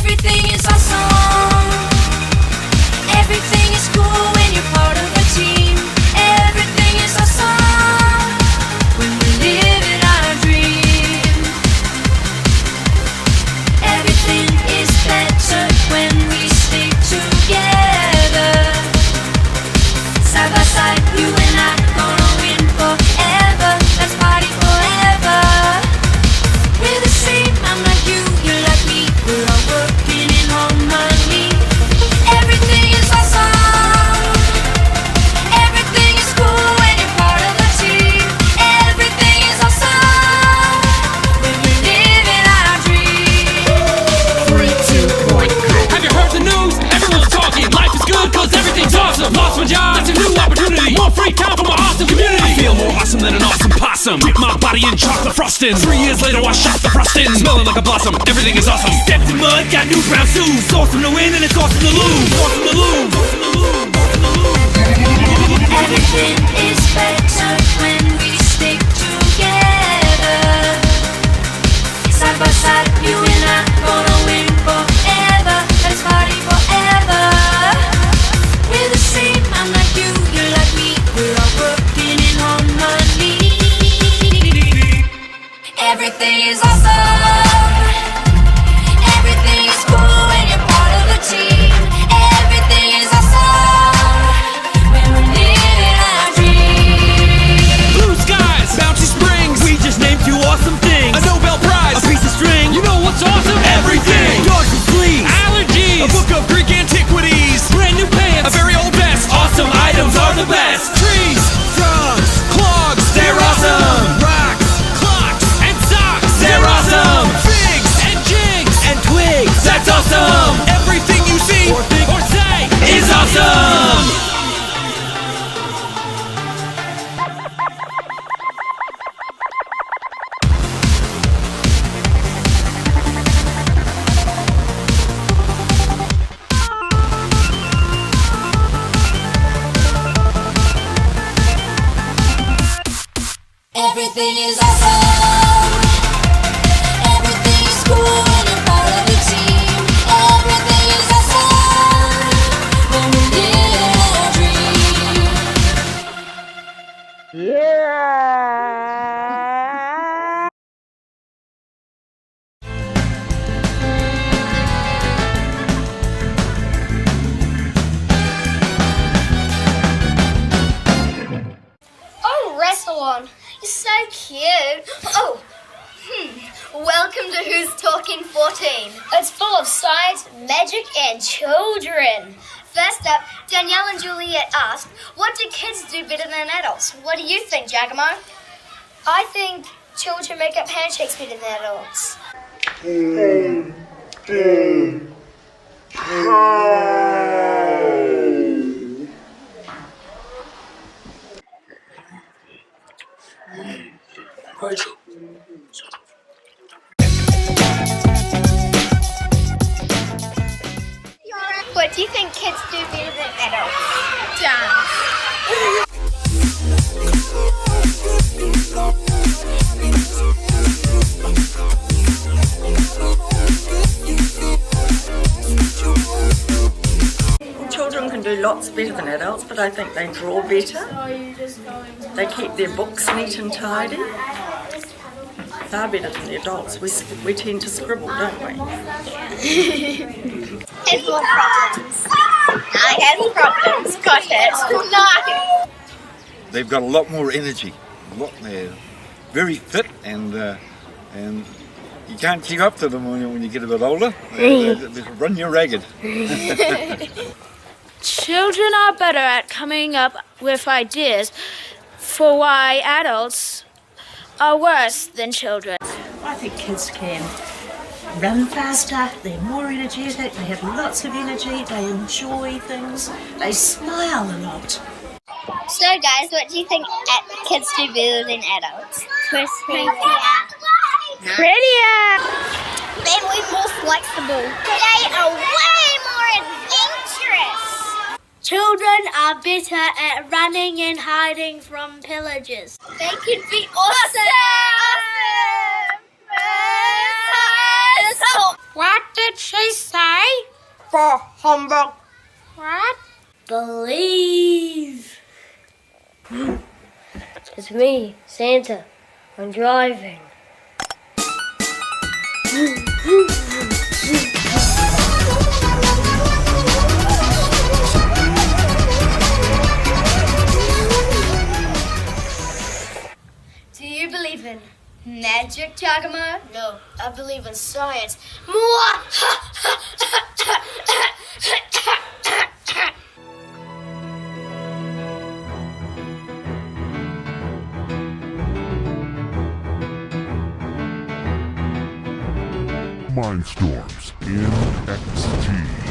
Everything is awesome. Everything is cool when you're part of a team. Everything is awesome when we're living our dream. Everything is better when we stick together. Side by side, you and I gonna win forever. Let's party forever. We're the same, I'm like you, you're like me. We're all working in harmony. Everything is awesome. Everything is cool when you're part of a team. Everything is awesome when we're living our dream. 3, 2, 1, go. Have you heard the news? Everyone's talking. Life is good cause everything's awesome. Lost my job, that's a new opportunity. More free time for my awesome community. I feel more awesome than an awesome possum. Dip my body in chocolate frosting. 3 years later I shot the frosting. Smelling like a blossom, everything is awesome. Stepped in mud, got new brown shoes. It's awesome to win and it's awesome to lose. Awesome to lose. Awesome to lose. Awesome to lose. Everything is better when we stick together. Side by side, you and I gonna win forever. Let's party forever. We're the same, I'm like you, you're like me. We're all working in harmony. Everything is awesome. Everything is cool when you're part of a team. Everything is awesome when we're living our dream. Blue skies, bouncy springs. We just named 2 awesome things. A Nobel Prize, a piece of string. You know what's awesome? Everything. Dogs and fleas, allergies, a book of Greek antiquities, brand new pants, a very old vest. Awesome items are the best. Trees, frogs, clogs, they're awesome. Rocks, clocks, and socks, they're awesome. Figs and jigs and twigs, that's awesome. Everything you see or think or say is awesome. Everything is awesome. Everything is cool when you're part of the team. Everything is awesome when we're living our dream. Oh, wrestle on. You're so cute. Oh, welcome to Who's Talking 14. It's full of science, magic, and children. First up, Danielle and Juliet asked, what do kids do better than adults? What do you think, Giacomo? I think children make up handshakes better than adults. What do you think kids do better than adults? Dance. Children can do lots better than adults, but I think they draw better. They keep their books neat and tidy. They're better than the adults. We tend to scribble, don't we? Has more problems. I have problems. Got it. No. They've got a lot more energy. They're very fit, and you can't keep up to them when you get a bit older. They run you ragged. Children are better at coming up with ideas for why adults are worse than children. I think kids can run faster, they're more energetic, they have lots of energy, they enjoy things, they smile a lot. So guys, what do you think kids do better than adults? Prettier. They're way more flexible. They are way more adventurous. Children are better at running and hiding from pillagers. They can be awesome. What did she say? me, Santa. I'm driving. Do you believe in magic, Giacomo? No, I believe in science. Mindstorms NXT.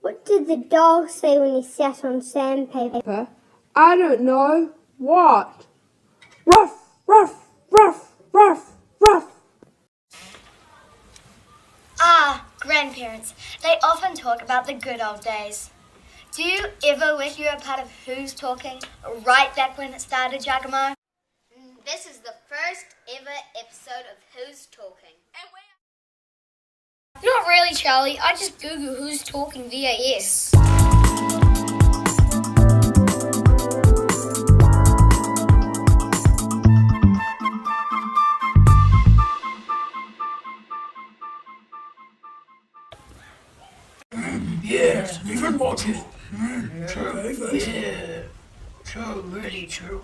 What did the dog say when he sat on sandpaper? I don't know. What? Ruff, ruff, ruff, ruff, ruff. Ah, grandparents. They often talk about the good old days. Do you ever wish you were part of Who's Talking right back when it started, Giacomo? This is the first ever episode of Who's Talking. Not really, Charlie. I just Googled Who's Talking VAS. Yes, even watching. True, yeah. True, really true.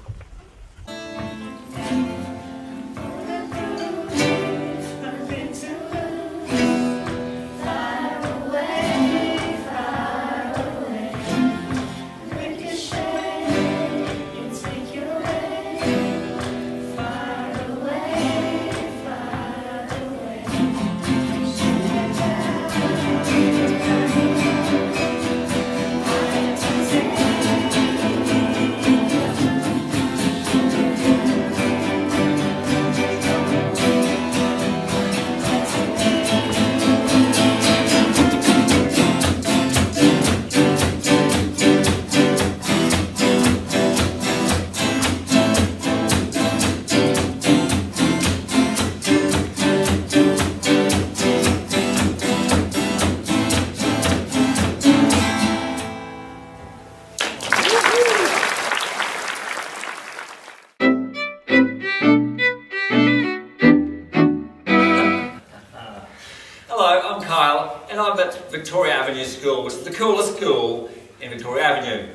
And I'm at Victoria Avenue School, which is the coolest school in Victoria Avenue.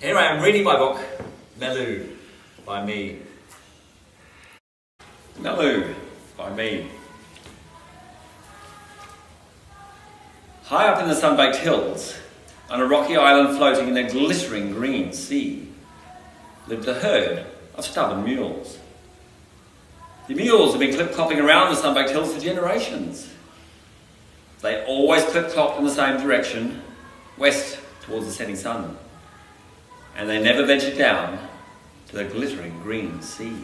Anyway, I'm reading my book, Melu, by me. Melu, by me. High up in the sun-baked hills, on a rocky island floating in a glittering green sea, lived a herd of stubborn mules. The mules have been clip-clopping around the sun-baked hills for generations. They always clip-clopped in the same direction, west towards the setting sun. And they never ventured down to the glittering green sea.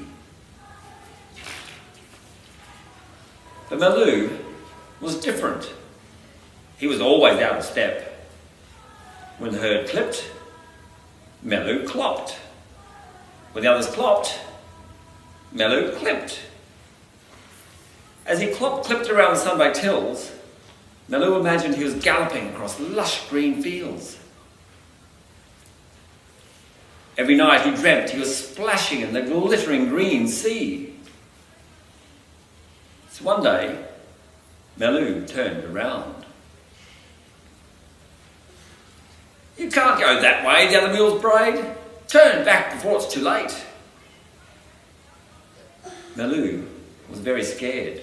But Melu was different. He was always out of step. When the herd clipped, Melu clopped. When the others clopped, Meloo clipped. As he clipped around the sun-baked hills, Meloo imagined he was galloping across lush green fields. Every night he dreamt he was splashing in the glittering green sea. So one day, Meloo turned around. "You can't go that way," the other mules brayed. "Turn back before it's too late." Meloo was very scared,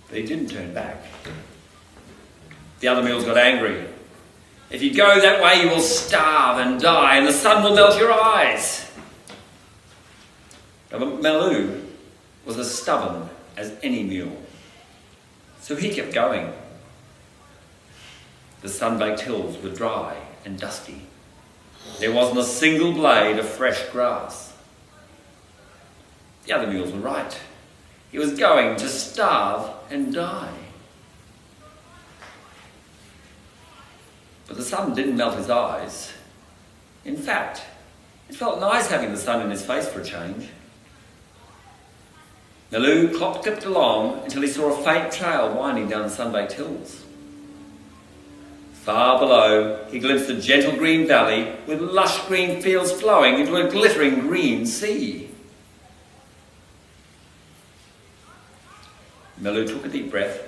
but he didn't turn back. The other mules got angry. "If you go that way, you will starve and die, and the sun will melt your eyes." But Meloo was as stubborn as any mule, so he kept going. The sun-baked hills were dry and dusty. There wasn't a single blade of fresh grass. The other mules were right. He was going to starve and die. But the sun didn't melt his eyes. In fact, it felt nice having the sun in his face for a change. Meloo clipped along until he saw a faint trail winding down the sun-baked hills. Far below, he glimpsed a gentle green valley with lush green fields flowing into a glittering green sea. Meloo took a deep breath.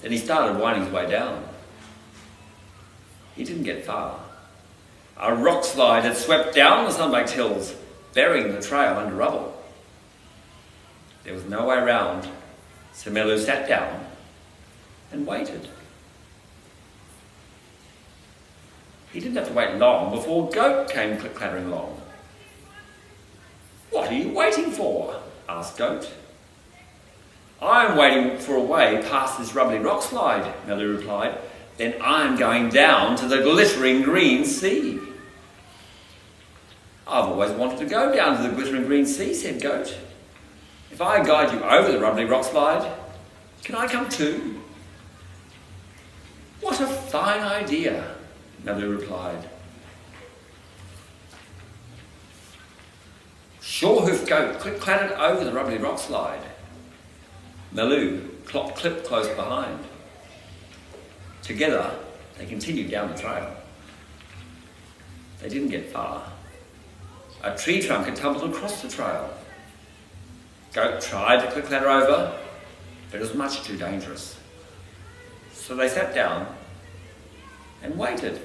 Then he started winding his way down. He didn't get far. A rock slide had swept down the sun-baked hills, burying the trail under rubble. There was no way round, so Meloo sat down and waited. He didn't have to wait long before Goat came clattering along. "What are you waiting for?" asked Goat. "I'm waiting for a way past this rubbly rock slide," Meloo replied. "Then I'm going down to the glittering green sea." "I've always wanted to go down to the glittering green sea," said Goat. "If I guide you over the rubbly rock slide, can I come too?" "What a fine idea," Meloo replied. Sure-hoofed Goat clattered over the rubbly rock slide. Meloo clipped close behind. Together, they continued down the trail. They didn't get far. A tree trunk had tumbled across the trail. Goat tried to clatter over, but it was much too dangerous. So they sat down and waited.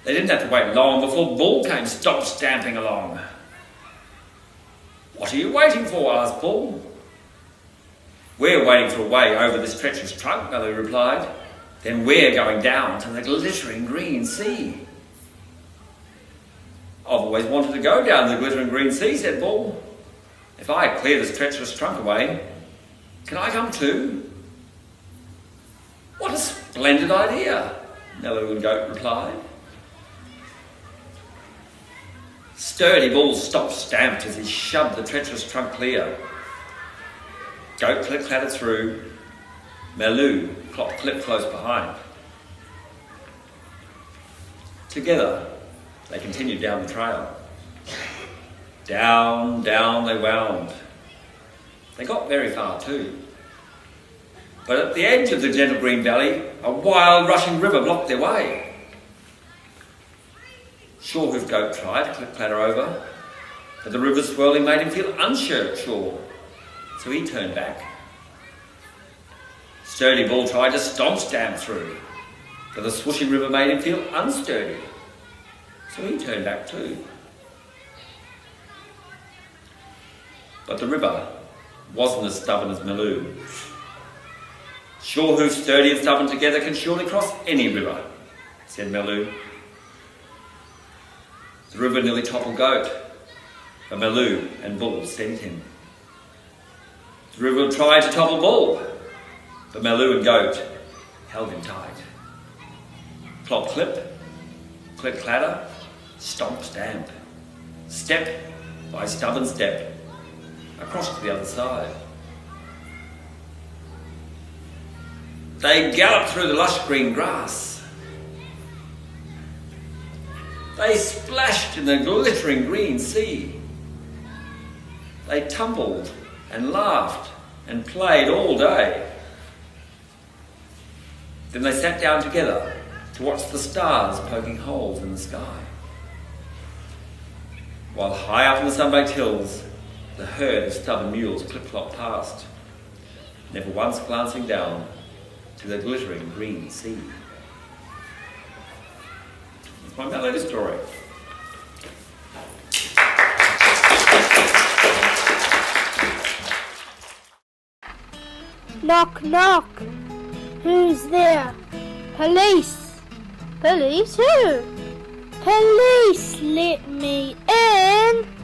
They didn't have to wait long before Bull came stamping along. "What are you waiting for?" asked Bull. "We're waiting for a way over this treacherous trunk," Meloo replied. "Then we're going down to the glittering green sea." "I've always wanted to go down to the glittering green sea," said Bull. "If I clear this treacherous trunk away, can I come too?" "What a splendid idea," Meloo and Goat replied. Sturdy Bull stamped as he shoved the treacherous trunk clear. Goat clattered through. Meloo clipped close behind. Together, they continued down the trail. Down, down they wound. They got very far too. But at the edge of the gentle green valley, a wild rushing river blocked their way. Sure-hoofed Goat tried to clatter over, but the river's swirling made him feel unsure, so he turned back. Sturdy Bull tried to stamp through, but the swooshing river made him feel unsturdy, so he turned back too. But the river wasn't as stubborn as Meloo. Sure-hoofed, sturdy and stubborn together can surely cross any river, said Meloo. The river nearly toppled Goat, but Meloo and Bull steadied him. The river tried to topple Bull, but Meloo and Goat held him tight. Clop clip, clip clatter, stomp stamp, step by stubborn step, across to the other side. They galloped through the lush green grass. They They splashed in the glittering green sea. They tumbled and laughed and played all day. Then they sat down together to watch the stars poking holes in the sky. While high up in the sun-baked hills, the herd of stubborn mules clip-clop past, never once glancing down to the glittering green sea. It's my melody story. Knock, knock. Who's there? Police. Police who? Police, let me in.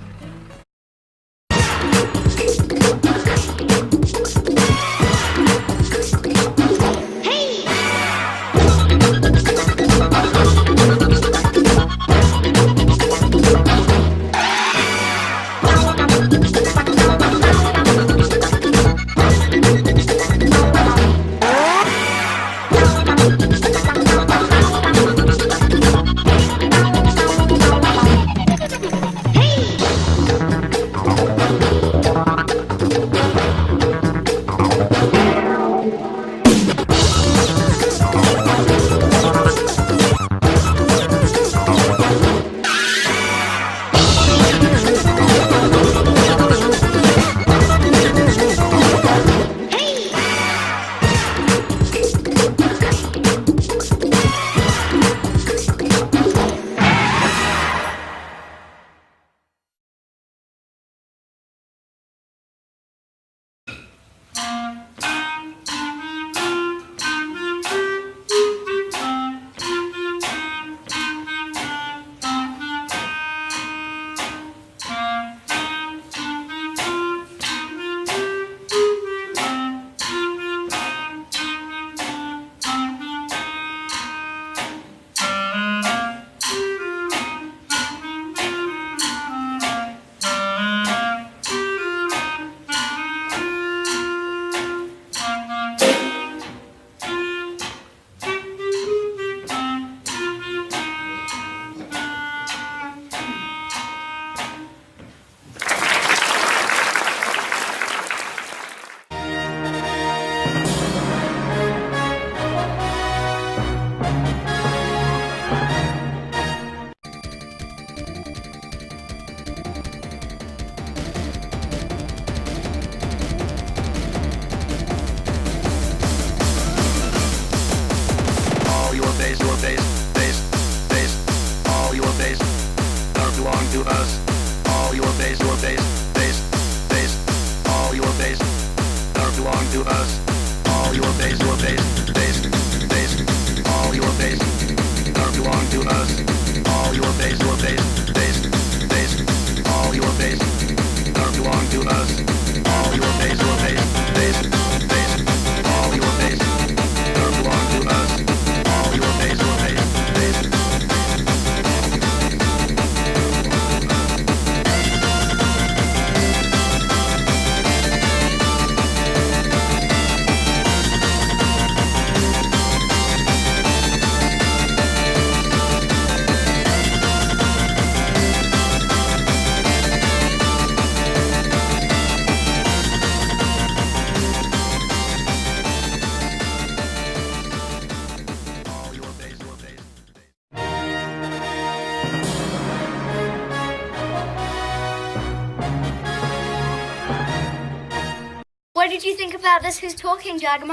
What did you think about this Who's Talking, Giacomo?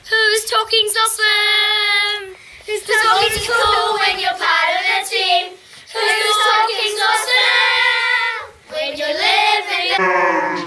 Who's Talking's awesome! Who's Talking's cool when you're part of a team? Who's Talking's awesome when you're living